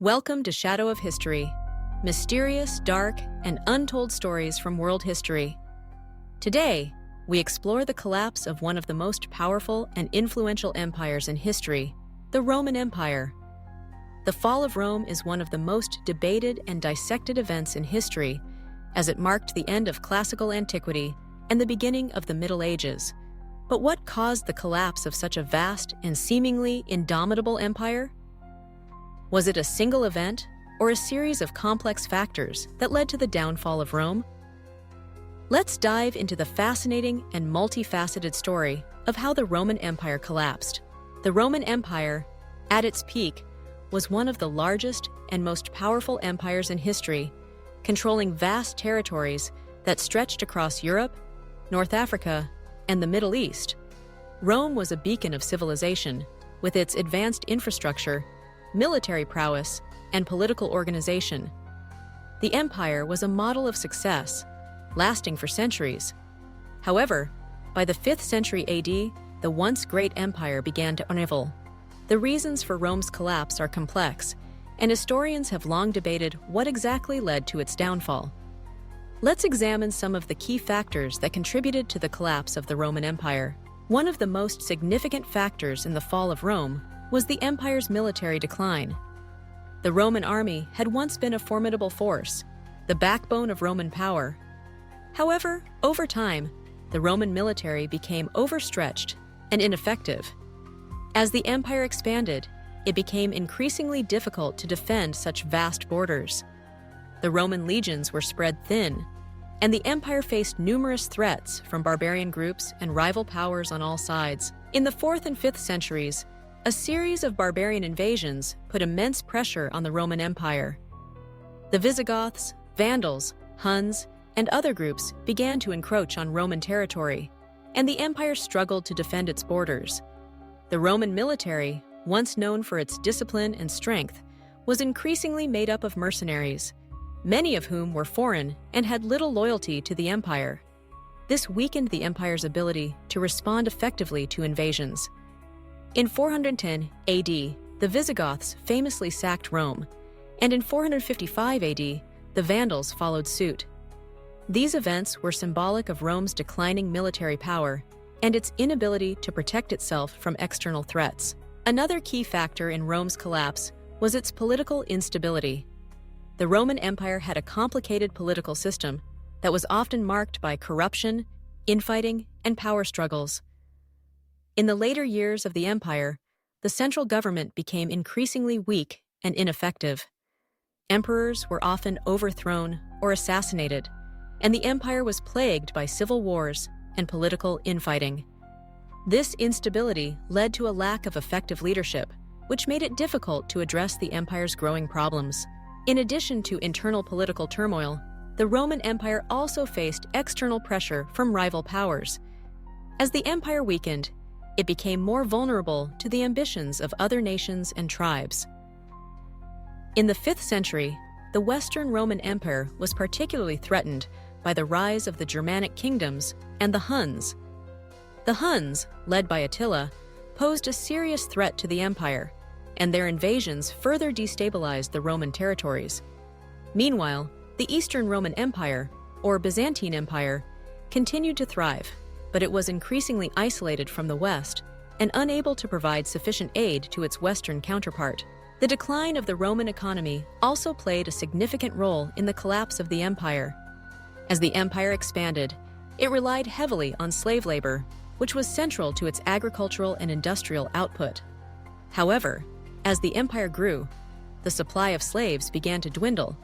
Welcome to Shadow of History, mysterious, dark, and untold stories from world history. Today, we explore the collapse of one of the most powerful and influential empires in history, the Roman Empire. The fall of Rome is one of the most debated and dissected events in history, as it marked the end of classical antiquity and the beginning of the Middle Ages. But what caused the collapse of such a vast and seemingly indomitable empire? Was it a single event or a series of complex factors that led to the downfall of Rome? Let's dive into the fascinating and multifaceted story of how the Roman Empire collapsed. The Roman Empire, at its peak, was one of the largest and most powerful empires in history, controlling vast territories that stretched across Europe, North Africa, and the Middle East. Rome was a beacon of civilization, with its advanced infrastructure, military prowess, and political organization. The empire was a model of success, lasting for centuries. However, by the 5th century AD, the once great empire began to unravel. The reasons for Rome's collapse are complex, and historians have long debated what exactly led to its downfall. Let's examine some of the key factors that contributed to the collapse of the Roman Empire. One of the most significant factors in the fall of Rome was the empire's military decline. The Roman army had once been a formidable force, the backbone of Roman power. However, over time, the Roman military became overstretched and ineffective. As the empire expanded, it became increasingly difficult to defend such vast borders. The Roman legions were spread thin, and the empire faced numerous threats from barbarian groups and rival powers on all sides. In the 4th and 5th centuries, a series of barbarian invasions put immense pressure on the Roman Empire. The Visigoths, Vandals, Huns, and other groups began to encroach on Roman territory, and the empire struggled to defend its borders. The Roman military, once known for its discipline and strength, was increasingly made up of mercenaries, many of whom were foreign and had little loyalty to the empire. This weakened the empire's ability to respond effectively to invasions. In 410 AD, the Visigoths famously sacked Rome, and in 455 AD, the Vandals followed suit. These events were symbolic of Rome's declining military power and its inability to protect itself from external threats. Another key factor in Rome's collapse was its political instability. The Roman Empire had a complicated political system that was often marked by corruption, infighting, and power struggles. In the later years of the empire, the central government became increasingly weak and ineffective. Emperors were often overthrown or assassinated, and the empire was plagued by civil wars and political infighting. This instability led to a lack of effective leadership, which made it difficult to address the empire's growing problems. In addition to internal political turmoil, the Roman Empire also faced external pressure from rival powers. As the empire weakened, it became more vulnerable to the ambitions of other nations and tribes. In the 5th century, the Western Roman Empire was particularly threatened by the rise of the Germanic kingdoms and the Huns. The Huns, led by Attila, posed a serious threat to the empire, and their invasions further destabilized the Roman territories. Meanwhile, the Eastern Roman Empire, or Byzantine Empire, continued to thrive, but it was increasingly isolated from the West and unable to provide sufficient aid to its Western counterpart. The decline of the Roman economy also played a significant role in the collapse of the empire. As the empire expanded, it relied heavily on slave labor, which was central to its agricultural and industrial output. However, as the empire grew, the supply of slaves began to dwindle,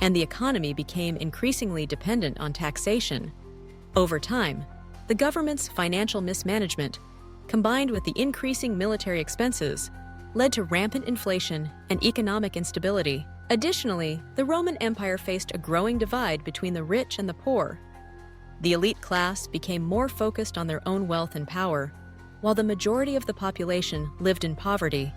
and the economy became increasingly dependent on taxation. Over time, the government's financial mismanagement, combined with the increasing military expenses, led to rampant inflation and economic instability. Additionally, the Roman Empire faced a growing divide between the rich and the poor. The elite class became more focused on their own wealth and power, while the majority of the population lived in poverty.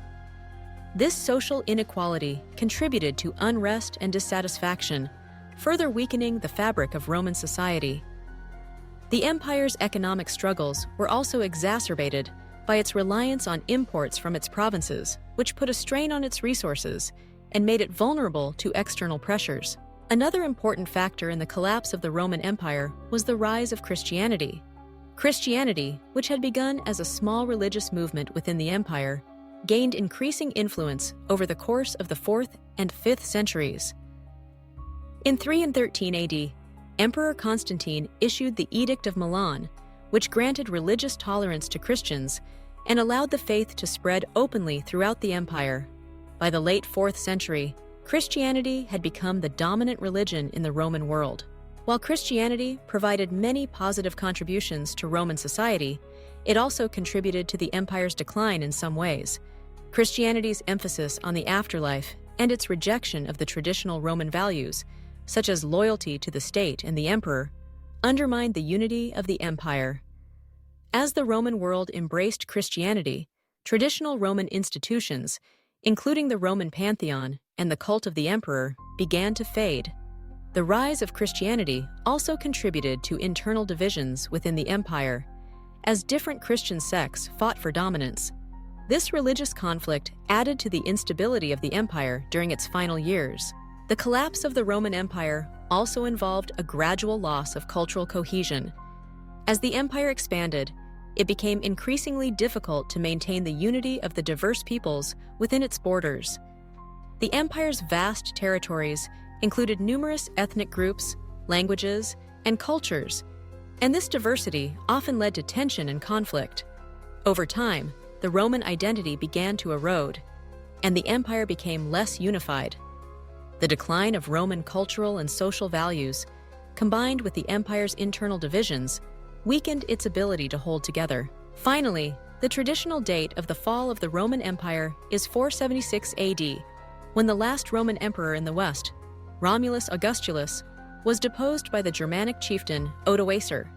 This social inequality contributed to unrest and dissatisfaction, further weakening the fabric of Roman society. The empire's economic struggles were also exacerbated by its reliance on imports from its provinces, which put a strain on its resources and made it vulnerable to external pressures. Another important factor in the collapse of the Roman Empire was the rise of Christianity. Christianity, which had begun as a small religious movement within the empire, gained increasing influence over the course of the 4th and 5th centuries. In 313 AD, Emperor Constantine issued the Edict of Milan, which granted religious tolerance to Christians and allowed the faith to spread openly throughout the empire. By the late 4th century, Christianity had become the dominant religion in the Roman world. While Christianity provided many positive contributions to Roman society, it also contributed to the empire's decline in some ways. Christianity's emphasis on the afterlife and its rejection of the traditional Roman values, such as loyalty to the state and the emperor, undermined the unity of the empire. As the Roman world embraced Christianity, traditional Roman institutions, including the Roman pantheon and the cult of the emperor, began to fade. The rise of Christianity also contributed to internal divisions within the empire, as different Christian sects fought for dominance. This religious conflict added to the instability of the empire during its final years. The collapse of the Roman Empire also involved a gradual loss of cultural cohesion. As the empire expanded, it became increasingly difficult to maintain the unity of the diverse peoples within its borders. The empire's vast territories included numerous ethnic groups, languages, and cultures, and this diversity often led to tension and conflict. Over time, the Roman identity began to erode, and the empire became less unified. The decline of Roman cultural and social values, combined with the empire's internal divisions, weakened its ability to hold together. Finally, the traditional date of the fall of the Roman Empire is 476 AD, when the last Roman emperor in the West, Romulus Augustulus, was deposed by the Germanic chieftain Odoacer.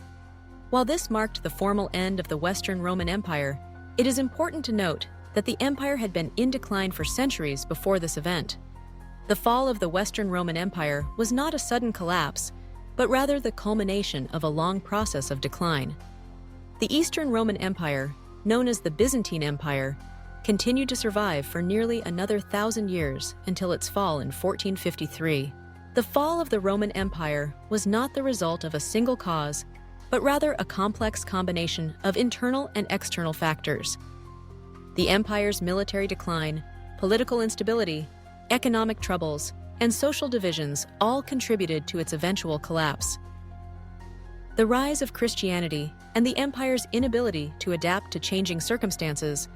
While this marked the formal end of the Western Roman Empire, it is important to note that the empire had been in decline for centuries before this event. The fall of the Western Roman Empire was not a sudden collapse, but rather the culmination of a long process of decline. The Eastern Roman Empire, known as the Byzantine Empire, continued to survive for nearly another 1,000 years until its fall in 1453. The fall of the Roman Empire was not the result of a single cause, but rather a complex combination of internal and external factors. The empire's military decline, political instability, economic troubles, and social divisions all contributed to its eventual collapse. The rise of Christianity and the empire's inability to adapt to changing circumstances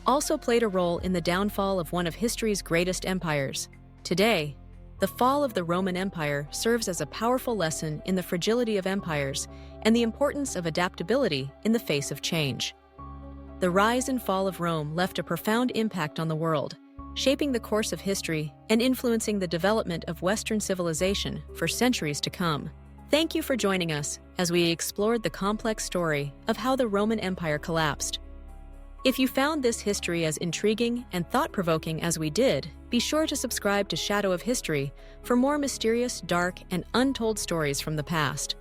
also played a role in the downfall of one of history's greatest empires. Today, the fall of the Roman Empire serves as a powerful lesson in the fragility of empires and the importance of adaptability in the face of change. The rise and fall of Rome left a profound impact on the world, shaping the course of history and influencing the development of Western civilization for centuries to come. Thank you for joining us as we explored the complex story of how the Roman Empire collapsed. If you found this history as intriguing and thought-provoking as we did, be sure to subscribe to Shadow of History for more mysterious, dark, and untold stories from the past.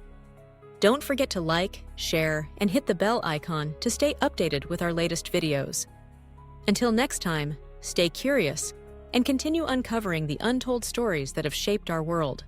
Don't forget to like, share, and hit the bell icon to stay updated with our latest videos. Until next time, stay curious and continue uncovering the untold stories that have shaped our world.